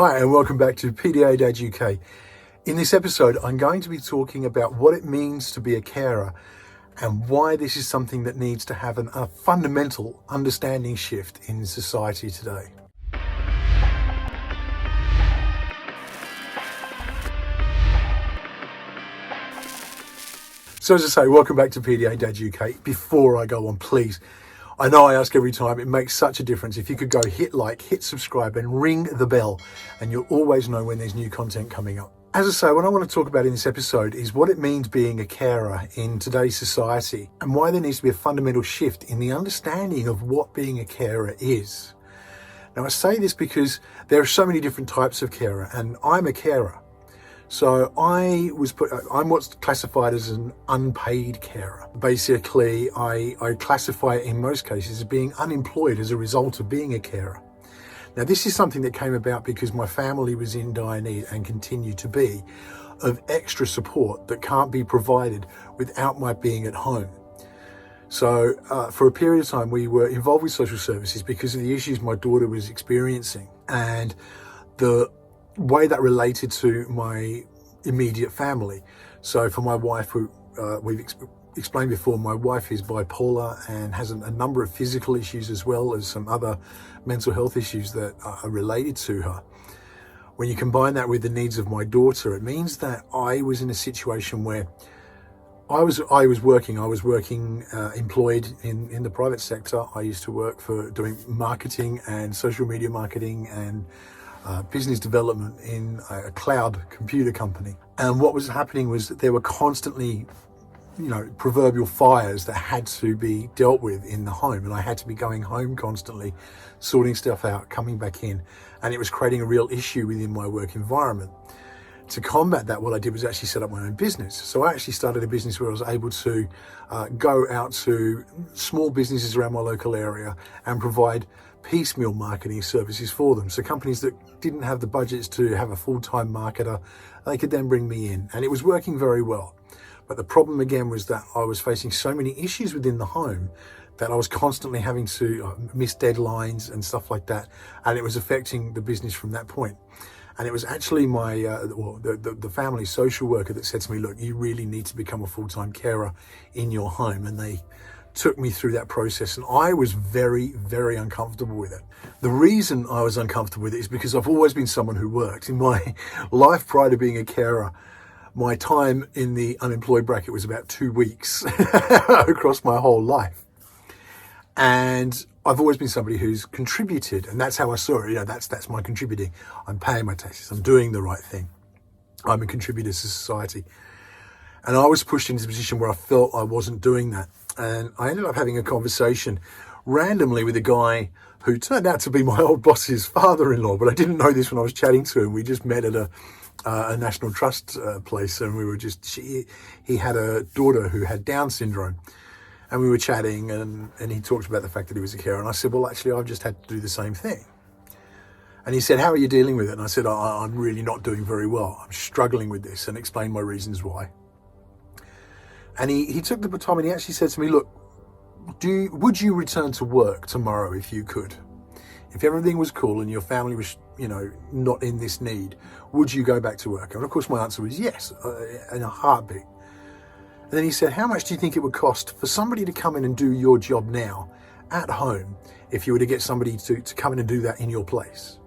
Hi and welcome back to PDA Dad UK. In this episode, I'm going to be talking about what it means to be a carer and why this is something that needs to have a fundamental understanding shift in society today. So as I say, welcome back to PDA Dad UK. Before I go on, please, I know I ask every time, it makes such a difference. If you could go hit like, hit subscribe and ring the bell, and you'll always know when there's new content coming up. As I say, what I want to talk about in this episode is what it means being a carer in today's society and why there needs to be a fundamental shift in the understanding of what being a carer is. Now, I say this because there are so many different types of carer, and I'm a carer. So I'm what's classified as an unpaid carer. Basically, I classify it in most cases as being unemployed as a result of being a carer. Now, this is something that came about because my family was in dire need and continue to be of extra support that can't be provided without my being at home. So for a period of time, we were involved with social services because of the issues my daughter was experiencing and the way that related to my immediate family. So for my wife, we've explained before, my wife is bipolar and has a number of physical issues as well as some other mental health issues that are related to her. When you combine that with the needs of my daughter, it means that I was in a situation where I was working employed in the private sector. I used to work for doing marketing and social media marketing and business development in a cloud computer company. And what was happening was that there were constantly, proverbial fires that had to be dealt with in the home. And I had to be going home constantly, sorting stuff out, coming back in. And it was creating a real issue within my work environment. To combat that, what I did was actually set up my own business. So I actually started a business where I was able to go out to small businesses around my local area and provide piecemeal marketing services for them. So companies that didn't have the budgets to have a full-time marketer, they could then bring me in. And it was working very well. But the problem again was that I was facing so many issues within the home that I was constantly having to miss deadlines and stuff like that. And it was affecting the business from that point. And it was actually the family social worker that said to me, look, you really need to become a full-time carer in your home. And they took me through that process. And I was very, very uncomfortable with it. The reason I was uncomfortable with it is because I've always been someone who worked. In my life prior to being a carer, my time in the unemployed bracket was about 2 weeks across my whole life. And I've always been somebody who's contributed, and that's how I saw it. That's my contributing. I'm paying my taxes. I'm doing the right thing. I'm a contributor to society. And I was pushed into a position where I felt I wasn't doing that. And I ended up having a conversation randomly with a guy who turned out to be my old boss's father-in-law, but I didn't know this when I was chatting to him. We just met at a National Trust place, and we were he had a daughter who had Down syndrome. And we were chatting, and he talked about the fact that he was a carer. And I said, well, actually, I've just had to do the same thing. And he said, how are you dealing with it? And I said, I'm really not doing very well. I'm struggling with this, and explained my reasons why. And he took the time and he actually said to me, look, would you return to work tomorrow if you could? If everything was cool and your family was, not in this need, would you go back to work? And of course, my answer was yes, in a heartbeat. And then he said, how much do you think it would cost for somebody to come in and do your job now at home if you were to get somebody to come in and do that in your place?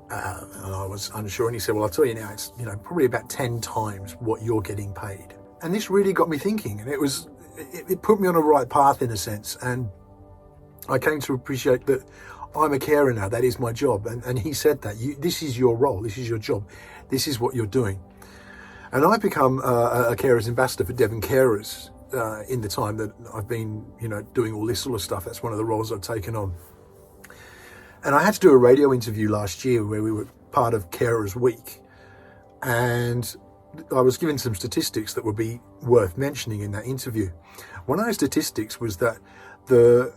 And I was unsure. And he said, well, I'll tell you now, it's probably about 10 times what you're getting paid. And this really got me thinking, and it put me on a right path in a sense. And I came to appreciate that I'm a carer now. That is my job. And he said that this is your role. This is your job. This is what you're doing. And I've become a carers ambassador for Devon Carers in the time that I've been, doing all this sort of stuff. That's one of the roles I've taken on. And I had to do a radio interview last year where we were part of Carers Week. And I was given some statistics that would be worth mentioning in that interview. One of those statistics was that the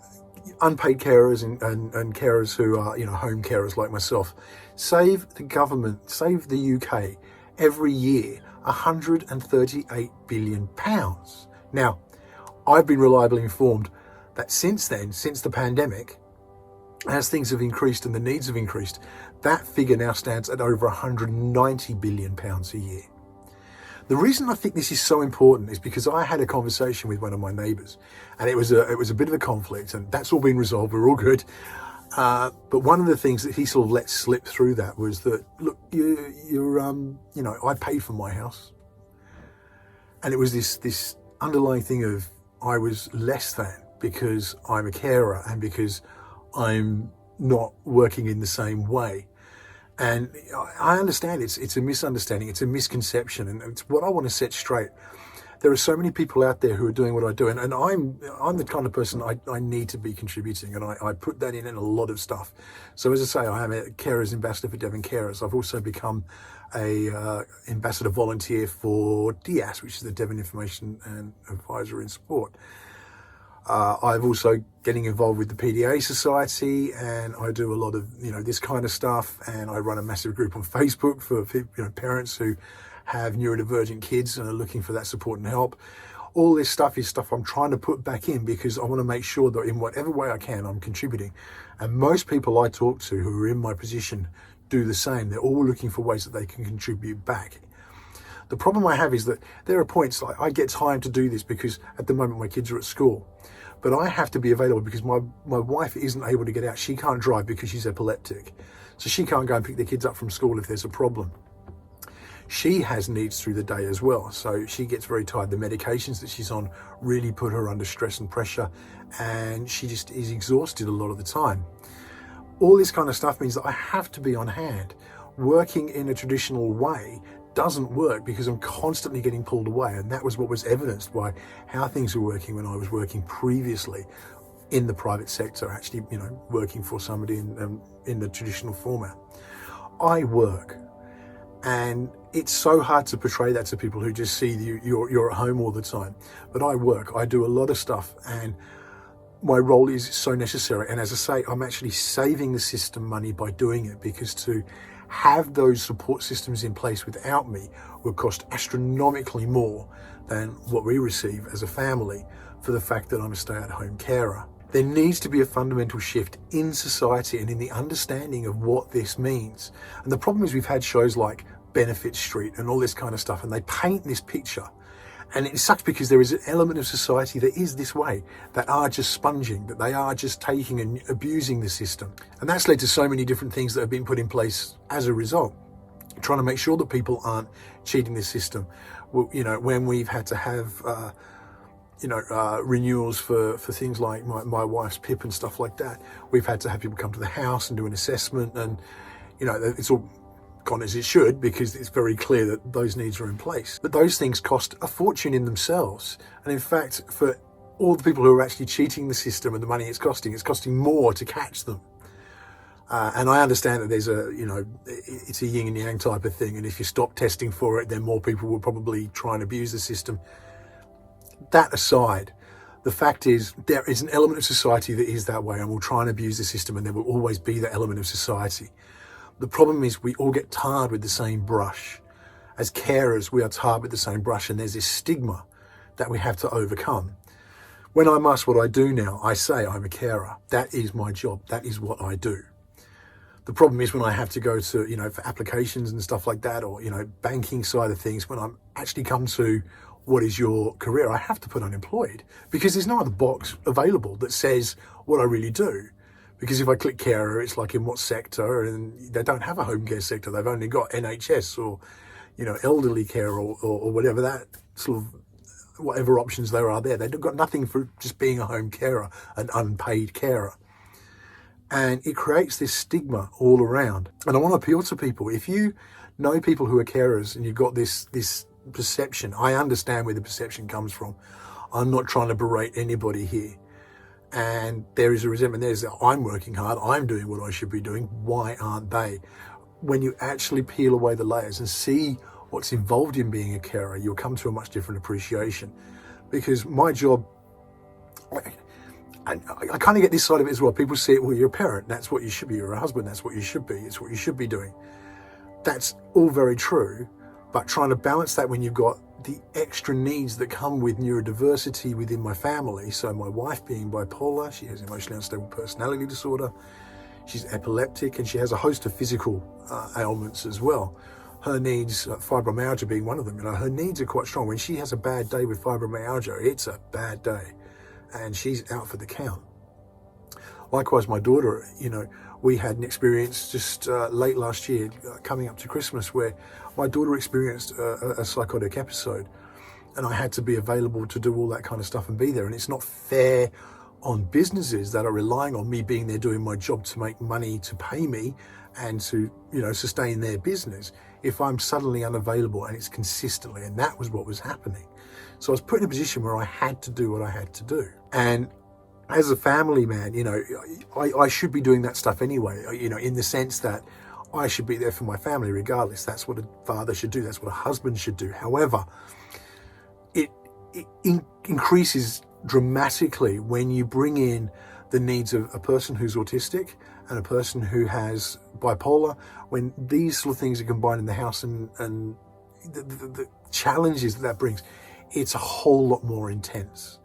unpaid carers and carers who are, home carers like myself, save the government, save the UK every year £138 billion. Now, I've been reliably informed that since then, since the pandemic, as things have increased and the needs have increased, That figure now stands at over £190 billion a year. The reason I think this is so important is because I had a conversation with one of my neighbours, and it was a bit of a conflict, and that's all been resolved. We're all good. But one of the things that he sort of let slip through that was that, look, I paid for my house, and it was this underlying thing of I was less than because I'm a carer and because I'm not working in the same way. And I understand it's a misunderstanding, it's a misconception, and it's what I want to set straight. There are so many people out there who are doing what I do, and I'm the kind of person I need to be contributing, and I put that in a lot of stuff. So as I say, I am a Carers Ambassador for Devon Carers. I've also become a ambassador volunteer for DIAS, which is the Devon Information and Advisory and Support. I've also getting involved with the PDA Society, and I do a lot of this kind of stuff, and I run a massive group on Facebook for parents who have neurodivergent kids and are looking for that support and help. All this stuff is stuff I'm trying to put back in because I want to make sure that in whatever way I can, I'm contributing. And most people I talk to who are in my position do the same. They're all looking for ways that they can contribute back. The problem I have is that there are points like I get time to do this because at the moment my kids are at school, but I have to be available because my wife isn't able to get out. She can't drive because she's epileptic, so she can't go and pick the kids up from school if there's a problem. She has needs through the day as well, so she gets very tired. The medications that she's on really put her under stress and pressure, and she just is exhausted a lot of the time. All this kind of stuff means that I have to be on hand. Working in a traditional way doesn't work because I'm constantly getting pulled away, and that was what was evidenced by how things were working when I was working previously in the private sector, actually working for somebody in the traditional format. I work, and it's so hard to portray that to people who just see you're at home all the time, but I work, I do a lot of stuff, and my role is so necessary. And as I say, I'm actually saving the system money by doing it, because to have those support systems in place without me will cost astronomically more than what we receive as a family for the fact that I'm a stay-at-home carer. There needs to be a fundamental shift in society and in the understanding of what this means. And the problem is we've had shows like Benefit Street and all this kind of stuff, and they paint this picture. And it sucks because there is an element of society that is this way, that are just sponging, that they are just taking and abusing the system. And that's led to so many different things that have been put in place as a result, trying to make sure that people aren't cheating the system. Well, when we've had to have, renewals for things like my wife's PIP and stuff like that, we've had to have people come to the house and do an assessment, and, it's all gone as it should, because it's very clear that those needs are in place. But those things cost a fortune in themselves. And in fact, for all the people who are actually cheating the system and the money it's costing more to catch them. And I understand that there's it's a yin and yang type of thing. And if you stop testing for it, then more people will probably try and abuse the system. That aside, the fact is there is an element of society that is that way and will try and abuse the system, and there will always be that element of society. The problem is we all get tarred with the same brush. As carers, we are tarred with the same brush, and there's this stigma that we have to overcome. When I'm asked what I do now, I say I'm a carer. That is my job. That is what I do. The problem is when I have to go to, for applications and stuff like that, or, banking side of things, when I'm actually come to what is your career, I have to put unemployed, because there's no other box available that says what I really do. Because if I click carer, it's like in what sector, and they don't have a home care sector. They've only got NHS or, elderly care or whatever that sort of, whatever options there are there. They've got nothing for just being a home carer, an unpaid carer. And it creates this stigma all around. And I want to appeal to people. If you know people who are carers and you've got this perception, I understand where the perception comes from. I'm not trying to berate anybody here. And there is a resentment. I'm working hard, I'm doing what I should be doing, why aren't they? When you actually peel away the layers and see what's involved in being a carer, you'll come to a much different appreciation. Because my job, and I kind of get this side of it as well. People say, well, you're a parent, that's what you should be. You're a husband, that's what you should be. It's what you should be doing. That's all very true, but trying to balance that when you've got the extra needs that come with neurodiversity within my family. So my wife being bipolar, she has emotionally unstable personality disorder. she's epileptic, and she has a host of physical ailments as well. Her needs, fibromyalgia being one of them, her needs are quite strong. When she has a bad day with fibromyalgia, it's a bad day, and she's out for the count. Likewise, my daughter, we had an experience just late last year, coming up to Christmas, where my daughter experienced a psychotic episode, and I had to be available to do all that kind of stuff and be there. And it's not fair on businesses that are relying on me being there doing my job to make money to pay me and to, sustain their business if I'm suddenly unavailable, and it's consistently, and that was what was happening. So I was put in a position where I had to do what I had to do. And as a family man, I should be doing that stuff anyway, in the sense that I should be there for my family regardless. That's what a father should do. That's what a husband should do. However, it increases dramatically when you bring in the needs of a person who's autistic and a person who has bipolar. When these sort of things are combined in the house, and the challenges that brings, it's a whole lot more intense.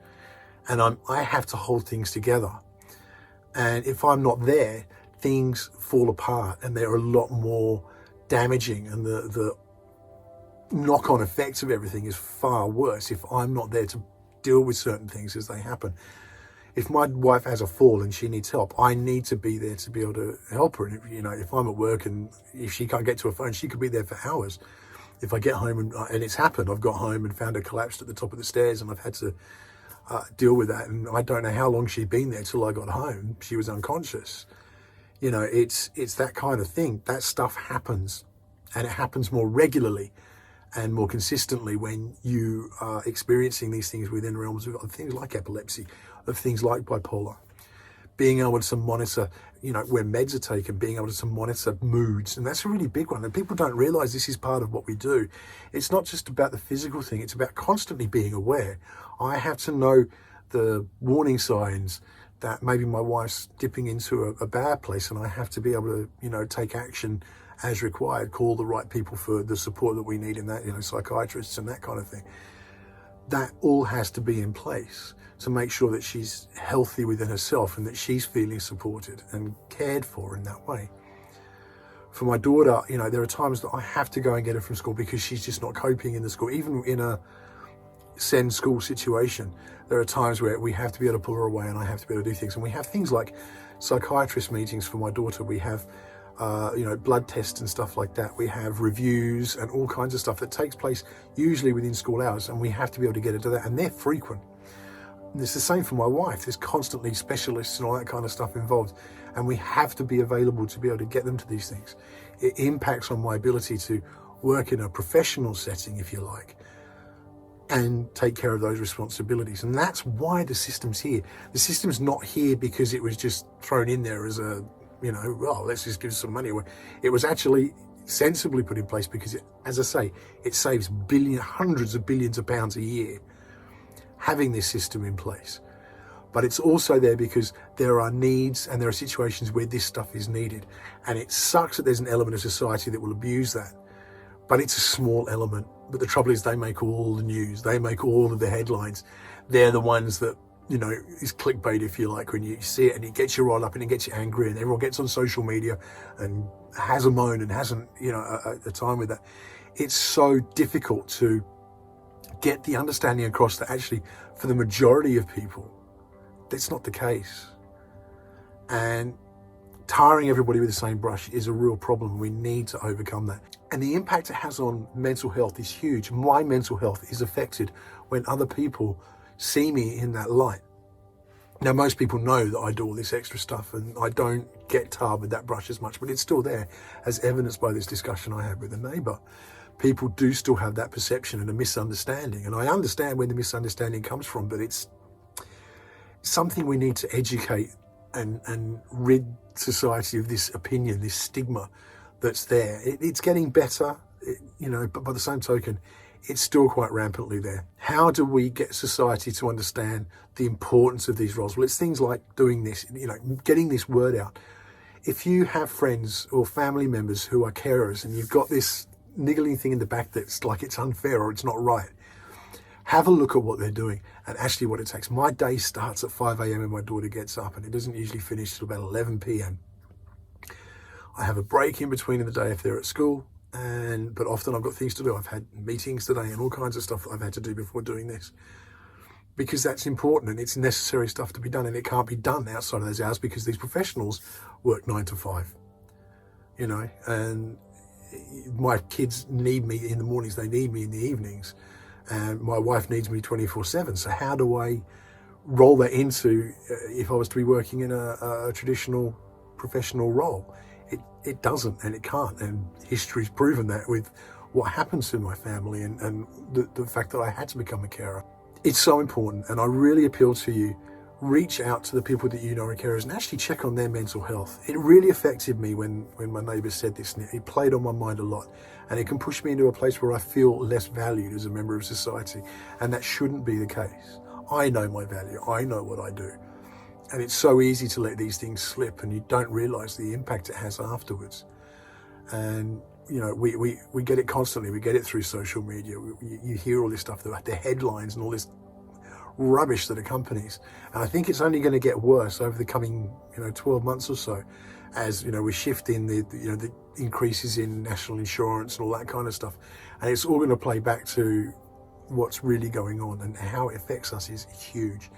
And I have to hold things together. And if I'm not there, things fall apart, and they're a lot more damaging, and the knock-on effects of everything is far worse if I'm not there to deal with certain things as they happen. If my wife has a fall and she needs help, I need to be there to be able to help her. And if I'm at work and if she can't get to her phone, she could be there for hours. If I get home and it's happened, I've got home and found her collapsed at the top of the stairs, and I've had to deal with that. And I don't know how long she'd been there till I got home. She was unconscious. It's that kind of thing. That stuff happens, and it happens more regularly and more consistently when you are experiencing these things within realms of things like epilepsy, of things like bipolar. Being able to monitor, where meds are taken, being able to monitor moods. And that's a really big one. And people don't realize this is part of what we do. It's not just about the physical thing. It's about constantly being aware. I have to know the warning signs that maybe my wife's dipping into a bad place, and I have to be able to, take action as required, call the right people for the support that we need in that, psychiatrists and that kind of thing. That all has to be in place to make sure that she's healthy within herself and that she's feeling supported and cared for in that way. For my daughter, there are times that I have to go and get her from school because she's just not coping in the school. Even in a send school situation, there are times where we have to be able to pull her away, and I have to be able to do things. And we have things like psychiatrist meetings for my daughter. We have blood tests and stuff like that. We have reviews and all kinds of stuff that takes place usually within school hours, and we have to be able to get her to that, and they're frequent. And it's the same for my wife. There's constantly specialists and all that kind of stuff involved, and we have to be available to be able to get them to these things. It impacts on my ability to work in a professional setting, if you like, and take care of those responsibilities. And that's why the system's here. The system's not here because it was just thrown in there as a let's just give some money away. It was actually sensibly put in place because, as I say, it saves hundreds of billions of pounds a year having this system in place. But it's also there because there are needs and there are situations where this stuff is needed. And it sucks that there's an element of society that will abuse that. But it's a small element. But the trouble is they make all the news. They make all of the headlines. They're the ones that is clickbait, if you like, when you see it, and it gets you riled up and it gets you angry, and everyone gets on social media and has a moan and hasn't, a time with that. It's so difficult to get the understanding across that actually, for the majority of people, that's not the case. And tarring everybody with the same brush is a real problem. We need to overcome that. And the impact it has on mental health is huge. My mental health is affected when other people see me in that light. Now, most people know that I do all this extra stuff and I don't get tarred with that brush as much, but it's still there, as evidenced by this discussion I had with a neighbour. People do still have that perception and a misunderstanding, and I understand where the misunderstanding comes from, but it's something we need to educate and rid society of this opinion, this stigma that's there. It's getting better, but by the same token, it's still quite rampantly there. How do we get society to understand the importance of these roles? Well, it's things like doing this, getting this word out. If you have friends or family members who are carers and you've got this niggling thing in the back that's like it's unfair or it's not right, have a look at what they're doing and actually what it takes. My day starts at 5 a.m. when my daughter gets up, and it doesn't usually finish till about 11 p.m. I have a break in between in the day if they're at school, but often I've got things to do. I've had meetings today and all kinds of stuff that I've had to do before doing this, because that's important and it's necessary stuff to be done, and it can't be done outside of those hours because these professionals work 9 to 5, you know, and my kids need me in the mornings, they need me in the evenings, and my wife needs me 24/7. So how do I roll that into if I was to be working in a traditional professional role? It doesn't, and it can't, and history's proven that with what happens to my family and the fact that I had to become a carer. It's so important, and I really appeal to you, reach out to the people that you know are carers and actually check on their mental health. It really affected me when my neighbour said this, and it played on my mind a lot, and it can push me into a place where I feel less valued as a member of society, and that shouldn't be the case. I know my value, I know what I do, and it's so easy to let these things slip and you don't realise the impact it has afterwards. And you know, we get it constantly. We get it through social media. You hear all this stuff, the headlines and all this rubbish that accompanies. And I think it's only going to get worse over the coming 12 months or so, as we shift in the increases in national insurance and all that kind of stuff. And it's all going to play back to what's really going on, and how it affects us is huge.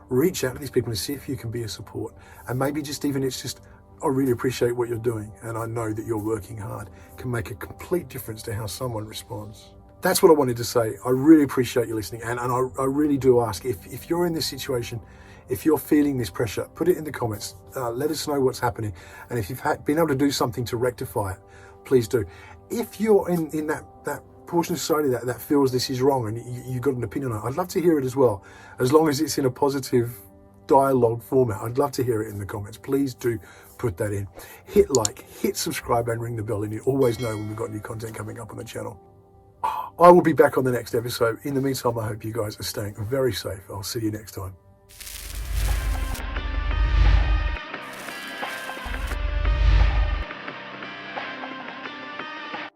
Reach out to these people and see if you can be a support, and maybe I really appreciate what you're doing, and I know that you're working hard. It can make a complete difference to how someone responds. That's what I wanted to say. I really appreciate you listening, and I really do ask, if you're in this situation, if you're feeling this pressure, put it in the comments. Let us know what's happening, and if you've been able to do something to rectify it, please do. If you're in that portion of society that feels this is wrong and you've got an opinion on it, I'd love to hear it as well, as long as it's in a positive dialogue format. I'd love to hear it in the comments. Please do put that in. Hit like, hit subscribe, and ring the bell, and you always know when we've got new content coming up on the channel. I will be back on the next episode. In the meantime, I hope you guys are staying very safe. I'll see you next time.